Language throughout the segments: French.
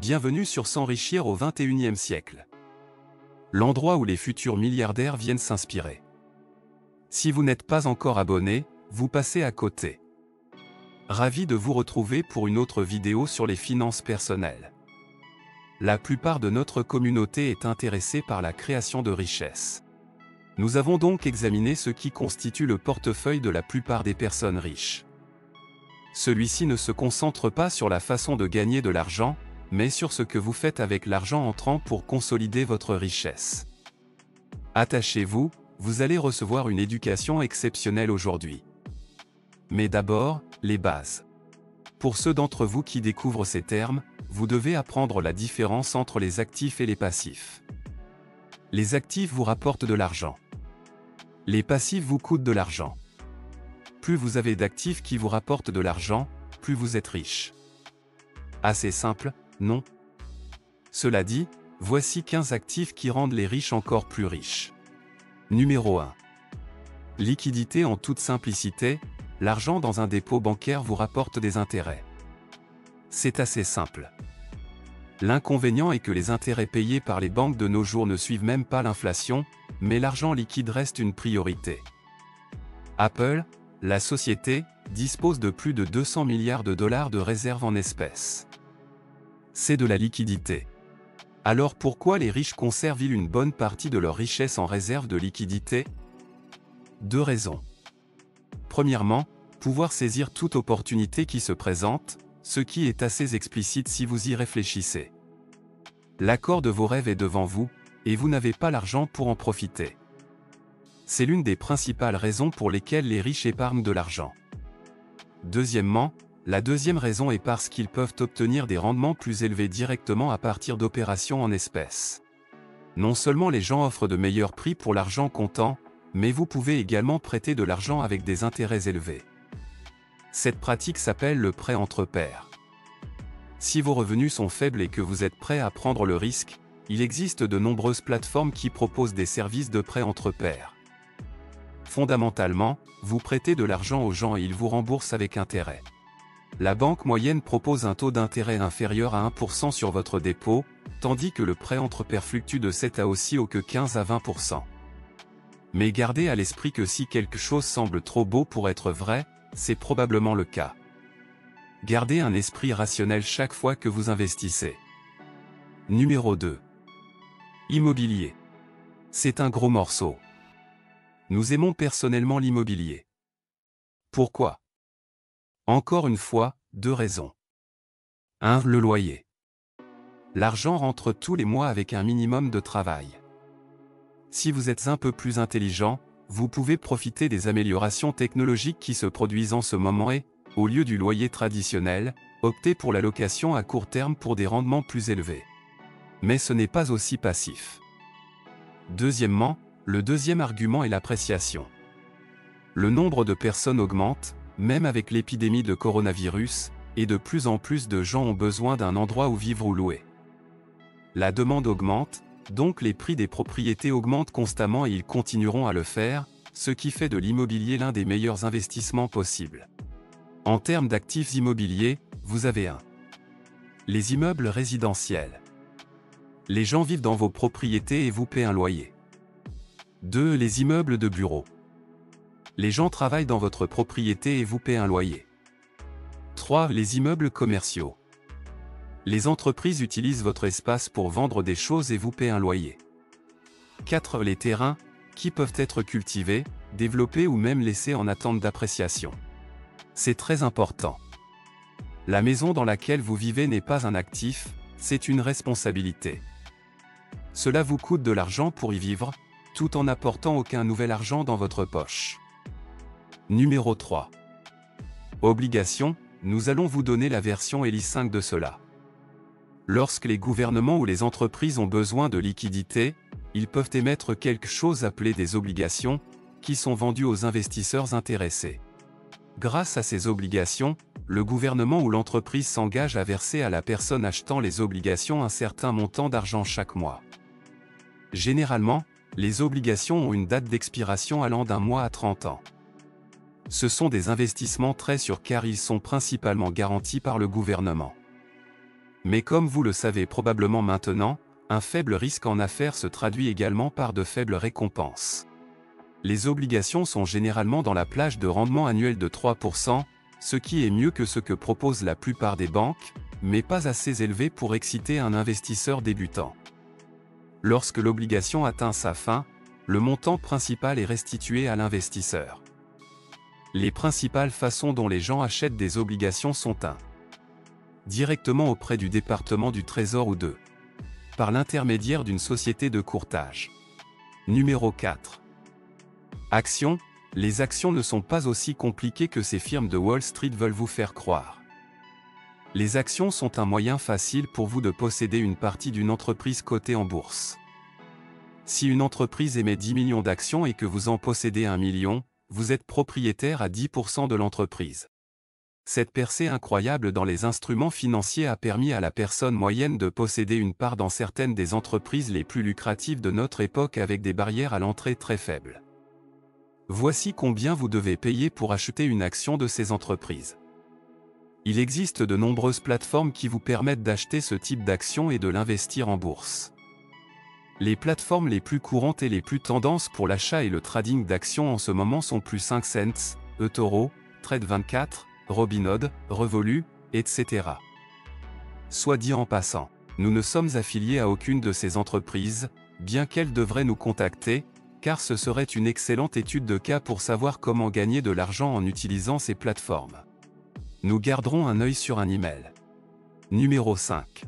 Bienvenue sur S'enrichir au XXIe siècle. L'endroit où les futurs milliardaires viennent s'inspirer. Si vous n'êtes pas encore abonné, vous passez à côté. Ravi de vous retrouver pour une autre vidéo sur les finances personnelles. La plupart de notre communauté est intéressée par la création de richesses. Nous avons donc examiné ce qui constitue le portefeuille de la plupart des personnes riches. Celui-ci ne se concentre pas sur la façon de gagner de l'argent, mais sur ce que vous faites avec l'argent entrant pour consolider votre richesse. Attachez-vous, vous allez recevoir une éducation exceptionnelle aujourd'hui. Mais d'abord, les bases. Pour ceux d'entre vous qui découvrent ces termes, vous devez apprendre la différence entre les actifs et les passifs. Les actifs vous rapportent de l'argent. Les passifs vous coûtent de l'argent. Plus vous avez d'actifs qui vous rapportent de l'argent, plus vous êtes riche. Assez simple, non? Cela dit, voici 15 actifs qui rendent les riches encore plus riches. Numéro 1. Liquidité. En toute simplicité, l'argent dans un dépôt bancaire vous rapporte des intérêts. C'est assez simple. L'inconvénient est que les intérêts payés par les banques de nos jours ne suivent même pas l'inflation, mais l'argent liquide reste une priorité. Apple, la société, dispose de plus de 200 milliards de dollars de réserves en espèces. C'est de la liquidité. Alors pourquoi les riches conservent-ils une bonne partie de leur richesse en réserve de liquidité? Deux raisons. Premièrement, pouvoir saisir toute opportunité qui se présente, ce qui est assez explicite si vous y réfléchissez. L'accord de vos rêves est devant vous, et vous n'avez pas l'argent pour en profiter. C'est l'une des principales raisons pour lesquelles les riches épargnent de l'argent. Deuxièmement, la deuxième raison est parce qu'ils peuvent obtenir des rendements plus élevés directement à partir d'opérations en espèces. Non seulement les gens offrent de meilleurs prix pour l'argent comptant, mais vous pouvez également prêter de l'argent avec des intérêts élevés. Cette pratique s'appelle le prêt entre pairs. Si vos revenus sont faibles et que vous êtes prêt à prendre le risque, il existe de nombreuses plateformes qui proposent des services de prêt entre pairs. Fondamentalement, vous prêtez de l'argent aux gens et ils vous remboursent avec intérêt. La banque moyenne propose un taux d'intérêt inférieur à 1% sur votre dépôt, tandis que le prêt entre pairs fluctue de 7 à aussi haut que 15 à 20%. Mais gardez à l'esprit que si quelque chose semble trop beau pour être vrai, c'est probablement le cas. Gardez un esprit rationnel chaque fois que vous investissez. Numéro 2. Immobilier. C'est un gros morceau. Nous aimons personnellement l'immobilier. Pourquoi? Encore une fois, deux raisons. 1. Le loyer. L'argent rentre tous les mois avec un minimum de travail. Si vous êtes un peu plus intelligent, vous pouvez profiter des améliorations technologiques qui se produisent en ce moment et, au lieu du loyer traditionnel, optez pour la location à court terme pour des rendements plus élevés. Mais ce n'est pas aussi passif. Deuxièmement, le deuxième argument est l'appréciation. Le nombre de personnes augmente, même avec l'épidémie de coronavirus, et de plus en plus de gens ont besoin d'un endroit où vivre ou louer. La demande augmente, donc les prix des propriétés augmentent constamment et ils continueront à le faire, ce qui fait de l'immobilier l'un des meilleurs investissements possibles. En termes d'actifs immobiliers, vous avez 1. Les immeubles résidentiels. Les gens vivent dans vos propriétés et vous paient un loyer. 2. Les immeubles de bureaux. Les gens travaillent dans votre propriété et vous paient un loyer. 3. Les immeubles commerciaux. Les entreprises utilisent votre espace pour vendre des choses et vous paient un loyer. 4. Les terrains, qui peuvent être cultivés, développés ou même laissés en attente d'appréciation. C'est très important. La maison dans laquelle vous vivez n'est pas un actif, c'est une responsabilité. Cela vous coûte de l'argent pour y vivre, tout en n'apportant aucun nouvel argent dans votre poche. Numéro 3. Obligations, nous allons vous donner la version Elis 5 de cela. Lorsque les gouvernements ou les entreprises ont besoin de liquidités, ils peuvent émettre quelque chose appelé des obligations, qui sont vendues aux investisseurs intéressés. Grâce à ces obligations, le gouvernement ou l'entreprise s'engage à verser à la personne achetant les obligations un certain montant d'argent chaque mois. Généralement, les obligations ont une date d'expiration allant d'1 mois à 30 ans. Ce sont des investissements très sûrs car ils sont principalement garantis par le gouvernement. Mais comme vous le savez probablement maintenant, un faible risque en affaires se traduit également par de faibles récompenses. Les obligations sont généralement dans la plage de rendement annuel de 3%, ce qui est mieux que ce que proposent la plupart des banques, mais pas assez élevé pour exciter un investisseur débutant. Lorsque l'obligation atteint sa fin, le montant principal est restitué à l'investisseur. Les principales façons dont les gens achètent des obligations sont 1. Directement auprès du département du Trésor ou 2. Par l'intermédiaire d'une société de courtage. Numéro 4. Actions. Les actions ne sont pas aussi compliquées que ces firmes de Wall Street veulent vous faire croire. Les actions sont un moyen facile pour vous de posséder une partie d'une entreprise cotée en bourse. Si une entreprise émet 10 millions d'actions et que vous en possédez 1 million, vous êtes propriétaire à 10% de l'entreprise. Cette percée incroyable dans les instruments financiers a permis à la personne moyenne de posséder une part dans certaines des entreprises les plus lucratives de notre époque avec des barrières à l'entrée très faibles. Voici combien vous devez payer pour acheter une action de ces entreprises. Il existe de nombreuses plateformes qui vous permettent d'acheter ce type d'action et de l'investir en bourse. Les plateformes les plus courantes et les plus tendances pour l'achat et le trading d'actions en ce moment sont plus 5 cents, eToro, Trade24, Robinhood, Revolut, etc. Soit dit en passant, nous ne sommes affiliés à aucune de ces entreprises, bien qu'elles devraient nous contacter, car ce serait une excellente étude de cas pour savoir comment gagner de l'argent en utilisant ces plateformes. Nous garderons un œil sur un email. Numéro 5.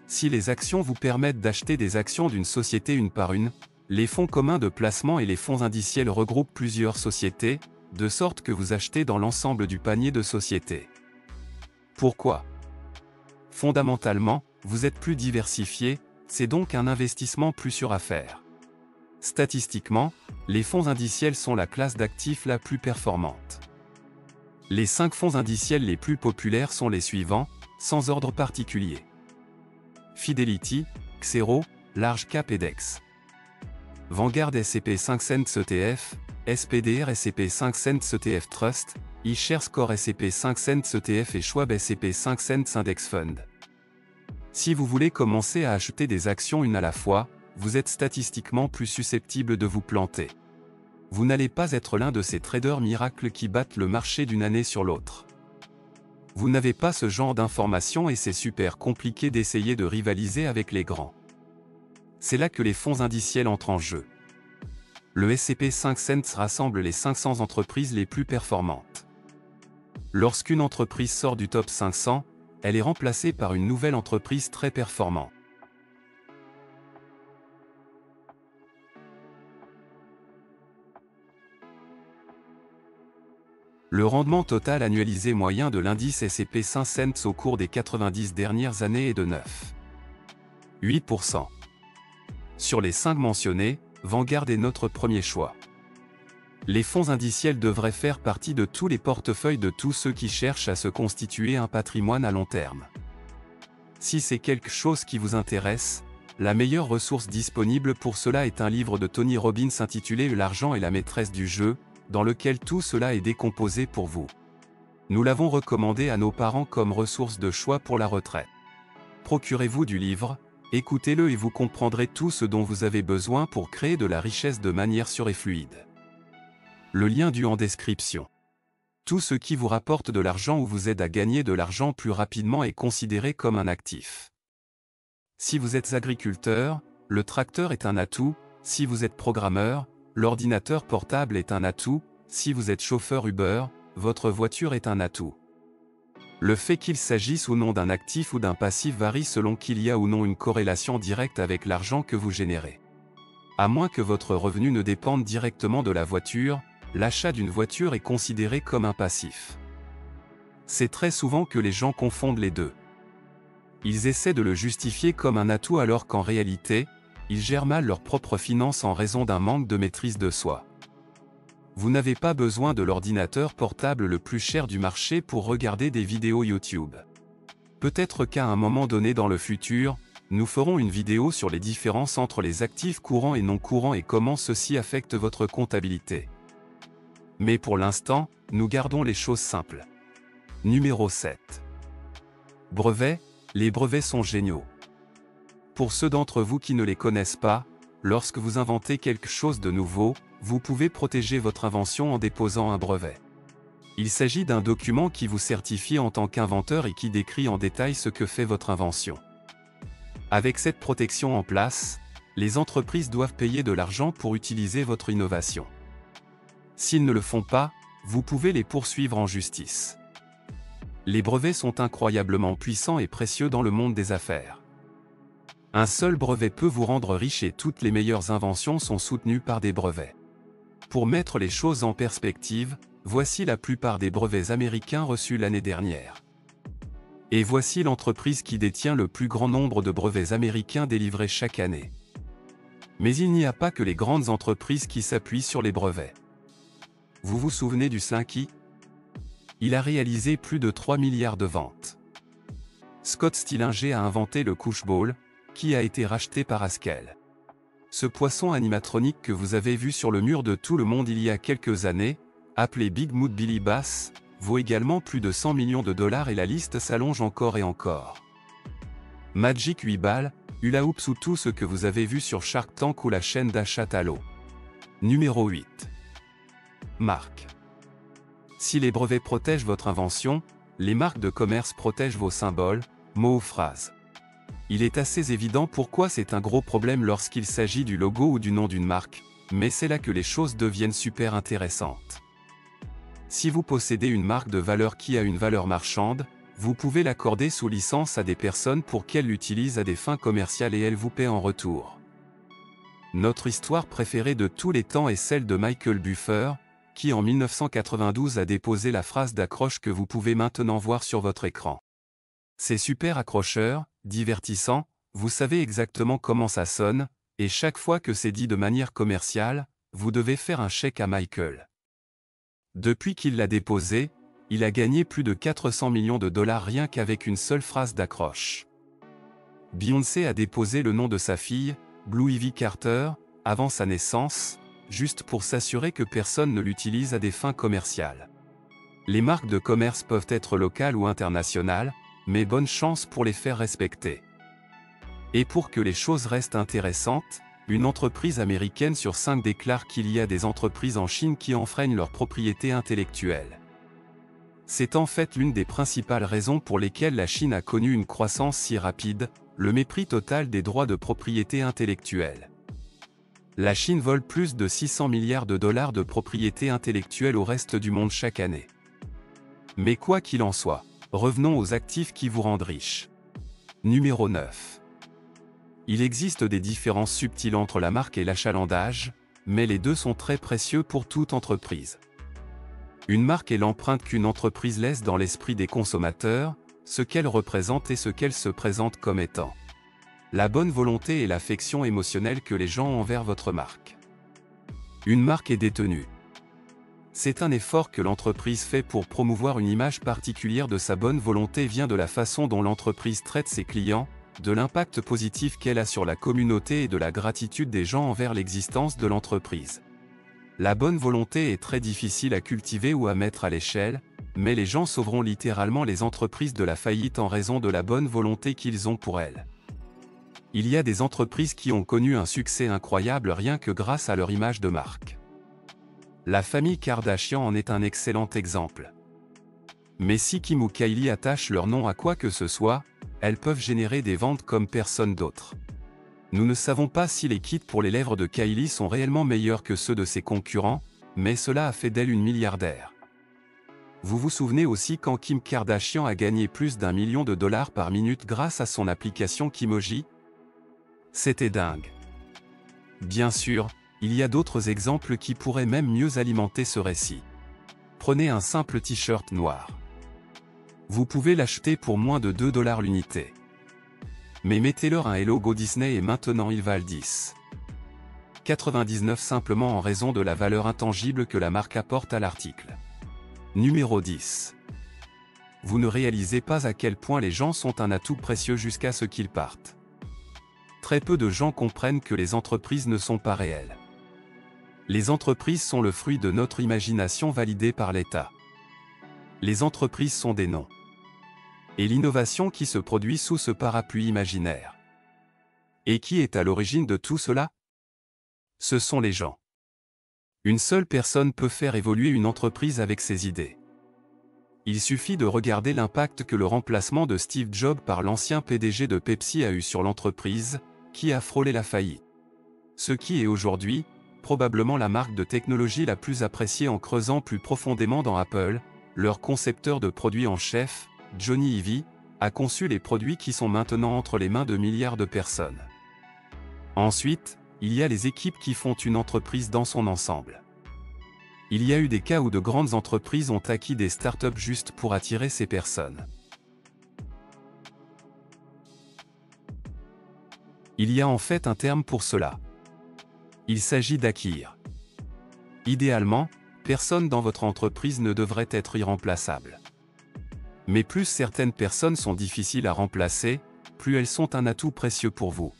Si les actions vous permettent d'acheter des actions d'une société une par une, les fonds communs de placement et les fonds indiciels regroupent plusieurs sociétés, de sorte que vous achetez dans l'ensemble du panier de sociétés. Pourquoi? Fondamentalement, vous êtes plus diversifié, c'est donc un investissement plus sûr à faire. Statistiquement, les fonds indiciels sont la classe d'actifs la plus performante. Les 5 fonds indiciels les plus populaires sont les suivants, sans ordre particulier. Fidelity, Xero, Large Cap et Dex. Vanguard S&P 500 ETF, SPDR S&P 500 ETF Trust, iShares Core S&P 500 ETF et Schwab S&P 500 Index Fund. Si vous voulez commencer à acheter des actions une à la fois, vous êtes statistiquement plus susceptible de vous planter. Vous n'allez pas être l'un de ces traders miracles qui battent le marché d'une année sur l'autre. Vous n'avez pas ce genre d'informations et c'est super compliqué d'essayer de rivaliser avec les grands. C'est là que les fonds indiciels entrent en jeu. Le S&P 500 rassemble les 500 entreprises les plus performantes. Lorsqu'une entreprise sort du top 500, elle est remplacée par une nouvelle entreprise très performante. Le rendement total annualisé moyen de l'indice S&P 500 au cours des 90 dernières années est de 9,8%. Sur les 5 mentionnés, Vanguard est notre premier choix. Les fonds indiciels devraient faire partie de tous les portefeuilles de tous ceux qui cherchent à se constituer un patrimoine à long terme. Si c'est quelque chose qui vous intéresse, la meilleure ressource disponible pour cela est un livre de Tony Robbins intitulé L'argent et la maîtresse du jeu, dans lequel tout cela est décomposé pour vous. Nous l'avons recommandé à nos parents comme ressource de choix pour la retraite. Procurez-vous du livre, écoutez-le et vous comprendrez tout ce dont vous avez besoin pour créer de la richesse de manière sûre et fluide. Le lien du en description. Tout ce qui vous rapporte de l'argent ou vous aide à gagner de l'argent plus rapidement est considéré comme un actif. Si vous êtes agriculteur, le tracteur est un atout, si vous êtes programmeur, l'ordinateur portable est un atout, si vous êtes chauffeur Uber, votre voiture est un atout. Le fait qu'il s'agisse ou non d'un actif ou d'un passif varie selon qu'il y a ou non une corrélation directe avec l'argent que vous générez. À moins que votre revenu ne dépende directement de la voiture, l'achat d'une voiture est considéré comme un passif. C'est très souvent que les gens confondent les deux. Ils essaient de le justifier comme un atout alors qu'en réalité, ils gèrent mal leurs propres finances en raison d'un manque de maîtrise de soi. Vous n'avez pas besoin de l'ordinateur portable le plus cher du marché pour regarder des vidéos YouTube. Peut-être qu'à un moment donné dans le futur, nous ferons une vidéo sur les différences entre les actifs courants et non courants et comment ceci affecte votre comptabilité. Mais pour l'instant, nous gardons les choses simples. Numéro 7. Brevet. Les brevets sont géniaux. Pour ceux d'entre vous qui ne les connaissent pas, lorsque vous inventez quelque chose de nouveau, vous pouvez protéger votre invention en déposant un brevet. Il s'agit d'un document qui vous certifie en tant qu'inventeur et qui décrit en détail ce que fait votre invention. Avec cette protection en place, les entreprises doivent payer de l'argent pour utiliser votre innovation. S'ils ne le font pas, vous pouvez les poursuivre en justice. Les brevets sont incroyablement puissants et précieux dans le monde des affaires. Un seul brevet peut vous rendre riche et toutes les meilleures inventions sont soutenues par des brevets. Pour mettre les choses en perspective, voici la plupart des brevets américains reçus l'année dernière. Et voici l'entreprise qui détient le plus grand nombre de brevets américains délivrés chaque année. Mais il n'y a pas que les grandes entreprises qui s'appuient sur les brevets. Vous vous souvenez du Slinky? Il a réalisé plus de 3 milliards de ventes. Scott Stillinger a inventé le Couch Ball, qui a été racheté par Haskell. Ce poisson animatronique que vous avez vu sur le mur de tout le monde il y a quelques années, appelé Big Mood Billy Bass, vaut également plus de 100 millions de dollars et la liste s'allonge encore et encore. Magic 8 balles, Hula Hoops ou tout ce que vous avez vu sur Shark Tank ou la chaîne d'achat Tallo. Numéro 8. Marque. Si les brevets protègent votre invention, les marques de commerce protègent vos symboles, mots ou phrases. Il est assez évident pourquoi c'est un gros problème lorsqu'il s'agit du logo ou du nom d'une marque, mais c'est là que les choses deviennent super intéressantes. Si vous possédez une marque de valeur qui a une valeur marchande, vous pouvez l'accorder sous licence à des personnes pour qu'elles l'utilisent à des fins commerciales et elles vous paient en retour. Notre histoire préférée de tous les temps est celle de Michael Buffer, qui en 1992 a déposé la phrase d'accroche que vous pouvez maintenant voir sur votre écran. C'est super accrocheur, divertissant, vous savez exactement comment ça sonne, et chaque fois que c'est dit de manière commerciale, vous devez faire un chèque à Michael. Depuis qu'il l'a déposé, il a gagné plus de 400 millions de dollars rien qu'avec une seule phrase d'accroche. Beyoncé a déposé le nom de sa fille, Blue Ivy Carter, avant sa naissance, juste pour s'assurer que personne ne l'utilise à des fins commerciales. Les marques de commerce peuvent être locales ou internationales, mais bonne chance pour les faire respecter. Et pour que les choses restent intéressantes, une entreprise américaine sur 5 déclare qu'il y a des entreprises en Chine qui enfreignent leur propriété intellectuelle. C'est en fait l'une des principales raisons pour lesquelles la Chine a connu une croissance si rapide, le mépris total des droits de propriété intellectuelle. La Chine vole plus de 600 milliards de dollars de propriété intellectuelle au reste du monde chaque année. Mais quoi qu'il en soit, revenons aux actifs qui vous rendent riche. Numéro 9. Il existe des différences subtiles entre la marque et l'achalandage, mais les deux sont très précieux pour toute entreprise. Une marque est l'empreinte qu'une entreprise laisse dans l'esprit des consommateurs, ce qu'elle représente et ce qu'elle se présente comme étant. La bonne volonté et l'affection émotionnelle que les gens ont envers votre marque. Une marque est détenue. C'est un effort que l'entreprise fait pour promouvoir une image particulière de sa bonne volonté vient de la façon dont l'entreprise traite ses clients, de l'impact positif qu'elle a sur la communauté et de la gratitude des gens envers l'existence de l'entreprise. La bonne volonté est très difficile à cultiver ou à mettre à l'échelle, mais les gens sauveront littéralement les entreprises de la faillite en raison de la bonne volonté qu'ils ont pour elles. Il y a des entreprises qui ont connu un succès incroyable rien que grâce à leur image de marque. La famille Kardashian en est un excellent exemple. Mais si Kim ou Kylie attachent leur nom à quoi que ce soit, elles peuvent générer des ventes comme personne d'autre. Nous ne savons pas si les kits pour les lèvres de Kylie sont réellement meilleurs que ceux de ses concurrents, mais cela a fait d'elle une milliardaire. Vous vous souvenez aussi quand Kim Kardashian a gagné plus d'1 million de dollars par minute grâce à son application Kimoji? C'était dingue. Bien sûr, il y a d'autres exemples qui pourraient même mieux alimenter ce récit. Prenez un simple t-shirt noir. Vous pouvez l'acheter pour moins de 2 $ l'unité. Mais mettez-leur un logo Disney et maintenant il valent 10,99 simplement en raison de la valeur intangible que la marque apporte à l'article. Numéro 10. Vous ne réalisez pas à quel point les gens sont un atout précieux jusqu'à ce qu'ils partent. Très peu de gens comprennent que les entreprises ne sont pas réelles. Les entreprises sont le fruit de notre imagination validée par l'État. Les entreprises sont des noms. Et l'innovation qui se produit sous ce parapluie imaginaire. Et qui est à l'origine de tout cela? Ce sont les gens. Une seule personne peut faire évoluer une entreprise avec ses idées. Il suffit de regarder l'impact que le remplacement de Steve Jobs par l'ancien PDG de Pepsi a eu sur l'entreprise, qui a frôlé la faillite. Ce qui est aujourd'hui, probablement la marque de technologie la plus appréciée en creusant plus profondément dans Apple, leur concepteur de produits en chef, Johnny Ive, a conçu les produits qui sont maintenant entre les mains de milliards de personnes. Ensuite, il y a les équipes qui font une entreprise dans son ensemble. Il y a eu des cas où de grandes entreprises ont acquis des startups juste pour attirer ces personnes. Il y a en fait un terme pour cela. Il s'agit d'acquérir. Idéalement, personne dans votre entreprise ne devrait être irremplaçable. Mais plus certaines personnes sont difficiles à remplacer, plus elles sont un atout précieux pour vous.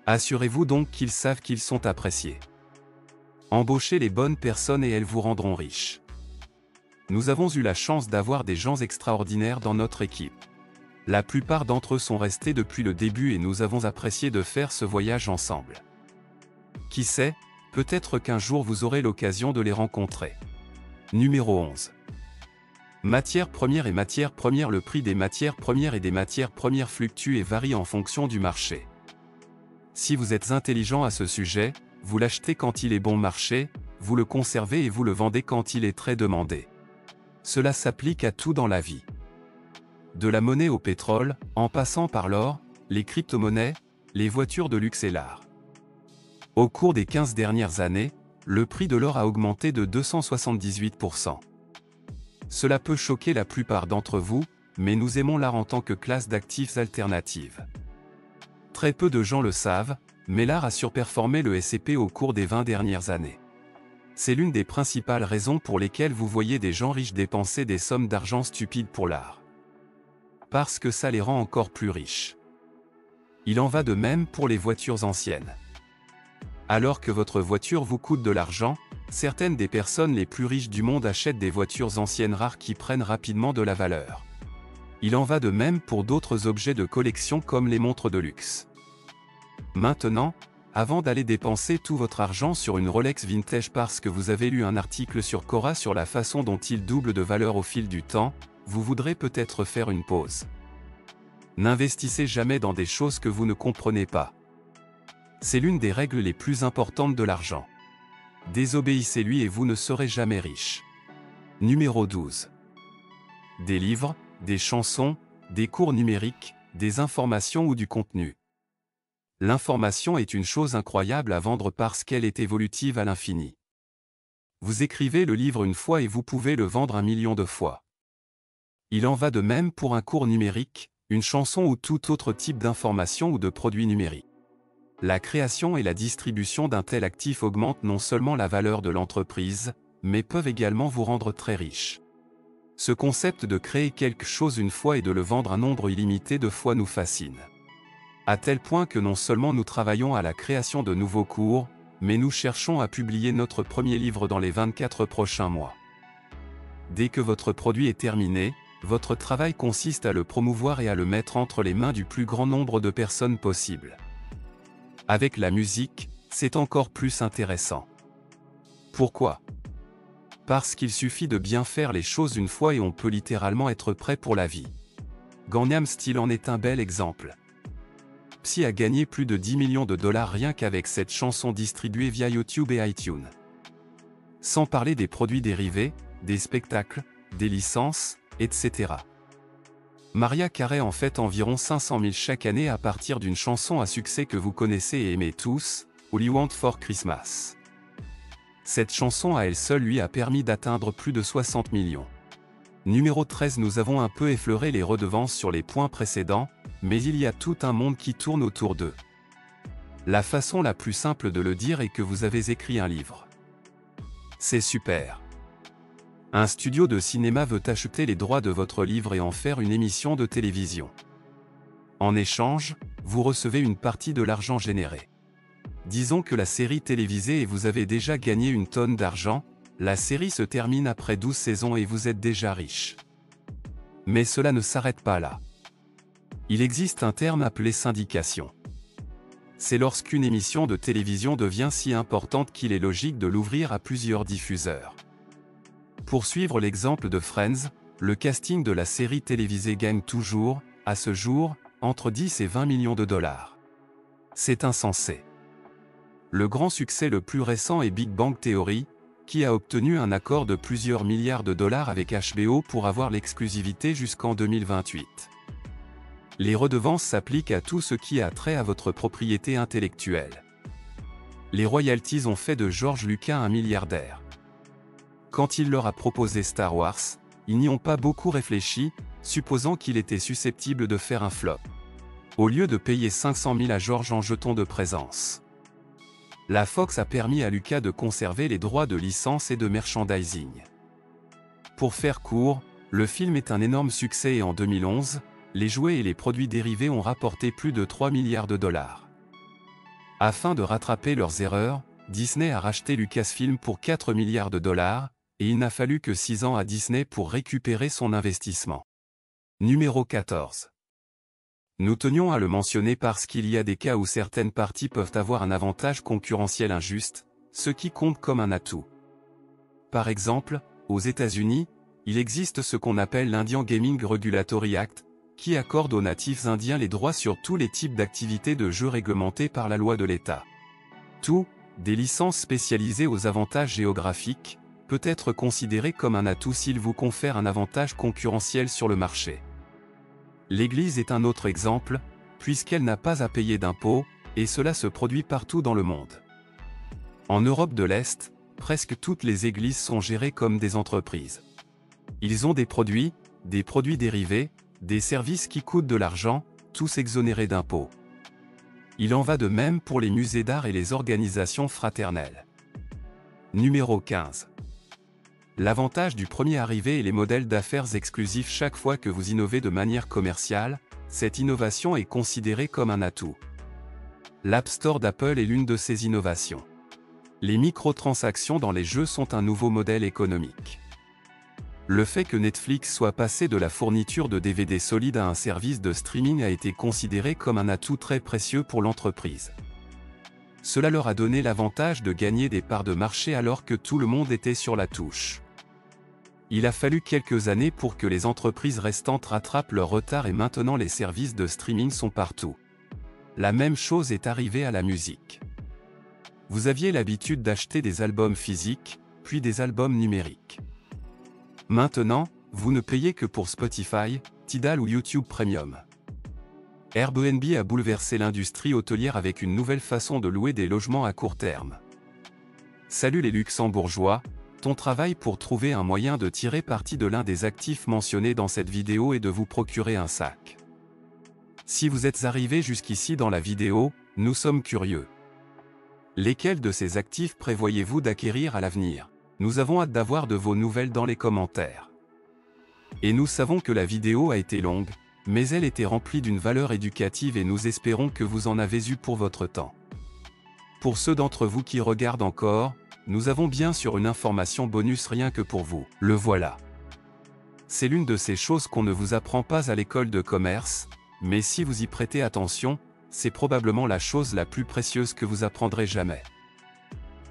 Assurez-vous donc qu'ils savent qu'ils sont appréciés. Embauchez les bonnes personnes et elles vous rendront riches. Nous avons eu la chance d'avoir des gens extraordinaires dans notre équipe. La plupart d'entre eux sont restés depuis le début et nous avons apprécié de faire ce voyage ensemble. Qui sait, peut-être qu'un jour vous aurez l'occasion de les rencontrer. Numéro 11. Matières premières et matières premières. Le prix des matières premières et des matières premières fluctue et varie en fonction du marché. Si vous êtes intelligent à ce sujet, vous l'achetez quand il est bon marché, vous le conservez et vous le vendez quand il est très demandé. Cela s'applique à tout dans la vie. De la monnaie au pétrole, en passant par l'or, les crypto-monnaies, les voitures de luxe et l'art. Au cours des 15 dernières années, le prix de l'or a augmenté de 278%. Cela peut choquer la plupart d'entre vous, mais nous aimons l'art en tant que classe d'actifs alternatives. Très peu de gens le savent, mais l'art a surperformé le S&P au cours des 20 dernières années. C'est l'une des principales raisons pour lesquelles vous voyez des gens riches dépenser des sommes d'argent stupides pour l'art. Parce que ça les rend encore plus riches. Il en va de même pour les voitures anciennes. Alors que votre voiture vous coûte de l'argent, certaines des personnes les plus riches du monde achètent des voitures anciennes rares qui prennent rapidement de la valeur. Il en va de même pour d'autres objets de collection comme les montres de luxe. Maintenant, avant d'aller dépenser tout votre argent sur une Rolex vintage parce que vous avez lu un article sur Quora sur la façon dont il double de valeur au fil du temps, vous voudrez peut-être faire une pause. N'investissez jamais dans des choses que vous ne comprenez pas. C'est l'une des règles les plus importantes de l'argent. Désobéissez-lui et vous ne serez jamais riche. Numéro 12. Des livres, des chansons, des cours numériques, des informations ou du contenu. L'information est une chose incroyable à vendre parce qu'elle est évolutive à l'infini. Vous écrivez le livre une fois et vous pouvez le vendre 1 million de fois. Il en va de même pour un cours numérique, une chanson ou tout autre type d'information ou de produit numérique. La création et la distribution d'un tel actif augmentent non seulement la valeur de l'entreprise, mais peuvent également vous rendre très riche. Ce concept de créer quelque chose une fois et de le vendre un nombre illimité de fois nous fascine. À tel point que non seulement nous travaillons à la création de nouveaux cours, mais nous cherchons à publier notre premier livre dans les 24 prochains mois. Dès que votre produit est terminé, votre travail consiste à le promouvoir et à le mettre entre les mains du plus grand nombre de personnes possible. Avec la musique, c'est encore plus intéressant. Pourquoi ? Parce qu'il suffit de bien faire les choses une fois et on peut littéralement être prêt pour la vie. Gangnam Style en est un bel exemple. Psy a gagné plus de 10 millions de dollars rien qu'avec cette chanson distribuée via YouTube et iTunes. Sans parler des produits dérivés, des spectacles, des licences, etc. Mariah Carey en fait environ 500 000 chaque année à partir d'une chanson à succès que vous connaissez et aimez tous, All You Want for Christmas. Cette chanson à elle seule lui a permis d'atteindre plus de 60 millions. Numéro 13. Nous avons un peu effleuré les redevances sur les points précédents, mais il y a tout un monde qui tourne autour d'eux. La façon la plus simple de le dire est que vous avez écrit un livre. C'est super. Un studio de cinéma veut acheter les droits de votre livre et en faire une émission de télévision. En échange, vous recevez une partie de l'argent généré. Disons que la série télévisée et vous avez déjà gagné une tonne d'argent, la série se termine après 12 saisons et vous êtes déjà riche. Mais cela ne s'arrête pas là. Il existe un terme appelé syndication. C'est lorsqu'une émission de télévision devient si importante qu'il est logique de l'ouvrir à plusieurs diffuseurs. Pour suivre l'exemple de Friends, le casting de la série télévisée gagne toujours, à ce jour, entre 10 et 20 millions de dollars. C'est insensé. Le grand succès le plus récent est Big Bang Theory, qui a obtenu un accord de plusieurs milliards de dollars avec HBO pour avoir l'exclusivité jusqu'en 2028. Les redevances s'appliquent à tout ce qui a trait à votre propriété intellectuelle. Les royalties ont fait de George Lucas un milliardaire. Quand il leur a proposé Star Wars, ils n'y ont pas beaucoup réfléchi, supposant qu'il était susceptible de faire un flop. Au lieu de payer 500 000 à George en jetons de présence. La Fox a permis à Lucas de conserver les droits de licence et de merchandising. Pour faire court, le film est un énorme succès et en 2011, les jouets et les produits dérivés ont rapporté plus de 3 milliards de dollars. Afin de rattraper leurs erreurs, Disney a racheté Lucasfilm pour 4 milliards de dollars, et il n'a fallu que 6 ans à Disney pour récupérer son investissement. Numéro 14. Nous tenions à le mentionner parce qu'il y a des cas où certaines parties peuvent avoir un avantage concurrentiel injuste, ce qui compte comme un atout. Par exemple, aux États-Unis, il existe ce qu'on appelle l'Indian Gaming Regulatory Act, qui accorde aux natifs indiens les droits sur tous les types d'activités de jeux réglementés par la loi de l'État. Tout, des licences spécialisées aux avantages géographiques, peut être considéré comme un atout s'il vous confère un avantage concurrentiel sur le marché. L'Église est un autre exemple, puisqu'elle n'a pas à payer d'impôts, et cela se produit partout dans le monde. En Europe de l'Est, presque toutes les églises sont gérées comme des entreprises. Ils ont des produits dérivés, des services qui coûtent de l'argent, tous exonérés d'impôts. Il en va de même pour les musées d'art et les organisations fraternelles. Numéro 15. L'avantage du premier arrivé est les modèles d'affaires exclusifs. Chaque fois que vous innovez de manière commerciale, cette innovation est considérée comme un atout. L'App Store d'Apple est l'une de ces innovations. Les microtransactions dans les jeux sont un nouveau modèle économique. Le fait que Netflix soit passé de la fourniture de DVD solides à un service de streaming a été considéré comme un atout très précieux pour l'entreprise. Cela leur a donné l'avantage de gagner des parts de marché alors que tout le monde était sur la touche. Il a fallu quelques années pour que les entreprises restantes rattrapent leur retard et maintenant les services de streaming sont partout. La même chose est arrivée à la musique. Vous aviez l'habitude d'acheter des albums physiques, puis des albums numériques. Maintenant, vous ne payez que pour Spotify, Tidal ou YouTube Premium. Airbnb a bouleversé l'industrie hôtelière avec une nouvelle façon de louer des logements à court terme. Salut les Luxembourgeois, ton travail pour trouver un moyen de tirer parti de l'un des actifs mentionnés dans cette vidéo est de vous procurer un sac. Si vous êtes arrivé jusqu'ici dans la vidéo, nous sommes curieux. Lesquels de ces actifs prévoyez-vous d'acquérir à l'avenir? Nous avons hâte d'avoir de vos nouvelles dans les commentaires. Et nous savons que la vidéo a été longue, mais elle était remplie d'une valeur éducative et nous espérons que vous en avez eu pour votre temps. Pour ceux d'entre vous qui regardent encore, nous avons bien sûr une information bonus rien que pour vous, le voilà. C'est l'une de ces choses qu'on ne vous apprend pas à l'école de commerce, mais si vous y prêtez attention, c'est probablement la chose la plus précieuse que vous apprendrez jamais.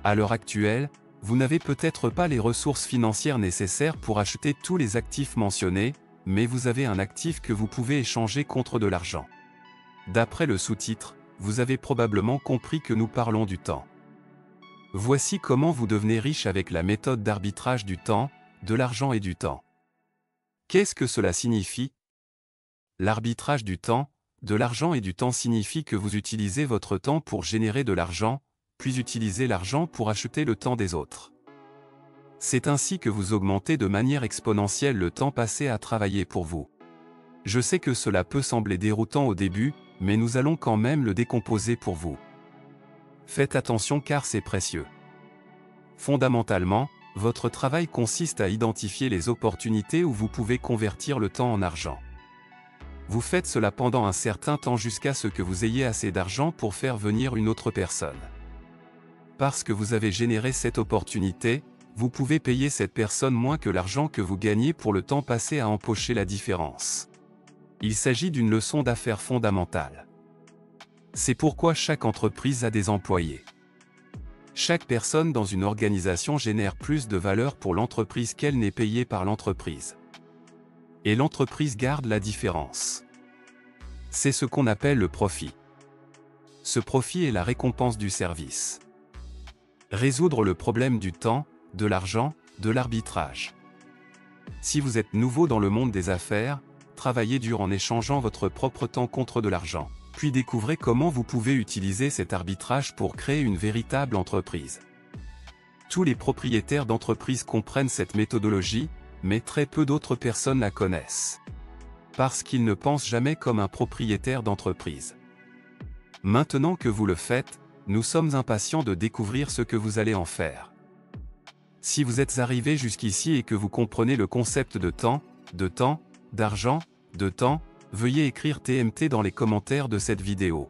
À l'heure actuelle, vous n'avez peut-être pas les ressources financières nécessaires pour acheter tous les actifs mentionnés, mais vous avez un actif que vous pouvez échanger contre de l'argent. D'après le sous-titre, vous avez probablement compris que nous parlons du temps. Voici comment vous devenez riche avec la méthode d'arbitrage du temps, de l'argent et du temps. Qu'est-ce que cela signifie? L'arbitrage du temps, de l'argent et du temps signifie que vous utilisez votre temps pour générer de l'argent, puis utilisez l'argent pour acheter le temps des autres. C'est ainsi que vous augmentez de manière exponentielle le temps passé à travailler pour vous. Je sais que cela peut sembler déroutant au début, mais nous allons quand même le décomposer pour vous. Faites attention car c'est précieux. Fondamentalement, votre travail consiste à identifier les opportunités où vous pouvez convertir le temps en argent. Vous faites cela pendant un certain temps jusqu'à ce que vous ayez assez d'argent pour faire venir une autre personne. Parce que vous avez généré cette opportunité, vous pouvez payer cette personne moins que l'argent que vous gagnez pour le temps passé à empocher la différence. Il s'agit d'une leçon d'affaires fondamentale. C'est pourquoi chaque entreprise a des employés. Chaque personne dans une organisation génère plus de valeur pour l'entreprise qu'elle n'est payée par l'entreprise. Et l'entreprise garde la différence. C'est ce qu'on appelle le profit. Ce profit est la récompense du service. Résoudre le problème du temps, de l'argent, de l'arbitrage. Si vous êtes nouveau dans le monde des affaires, travaillez dur en échangeant votre propre temps contre de l'argent. Puis découvrez comment vous pouvez utiliser cet arbitrage pour créer une véritable entreprise. Tous les propriétaires d'entreprises comprennent cette méthodologie, mais très peu d'autres personnes la connaissent. Parce qu'ils ne pensent jamais comme un propriétaire d'entreprise. Maintenant que vous le faites, nous sommes impatients de découvrir ce que vous allez en faire. Si vous êtes arrivé jusqu'ici et que vous comprenez le concept de temps, d'argent, de temps, veuillez écrire TMT dans les commentaires de cette vidéo.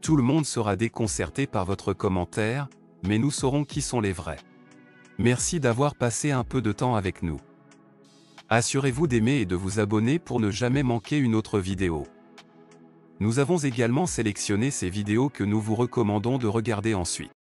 Tout le monde sera déconcerté par votre commentaire, mais nous saurons qui sont les vrais. Merci d'avoir passé un peu de temps avec nous. Assurez-vous d'aimer et de vous abonner pour ne jamais manquer une autre vidéo. Nous avons également sélectionné ces vidéos que nous vous recommandons de regarder ensuite.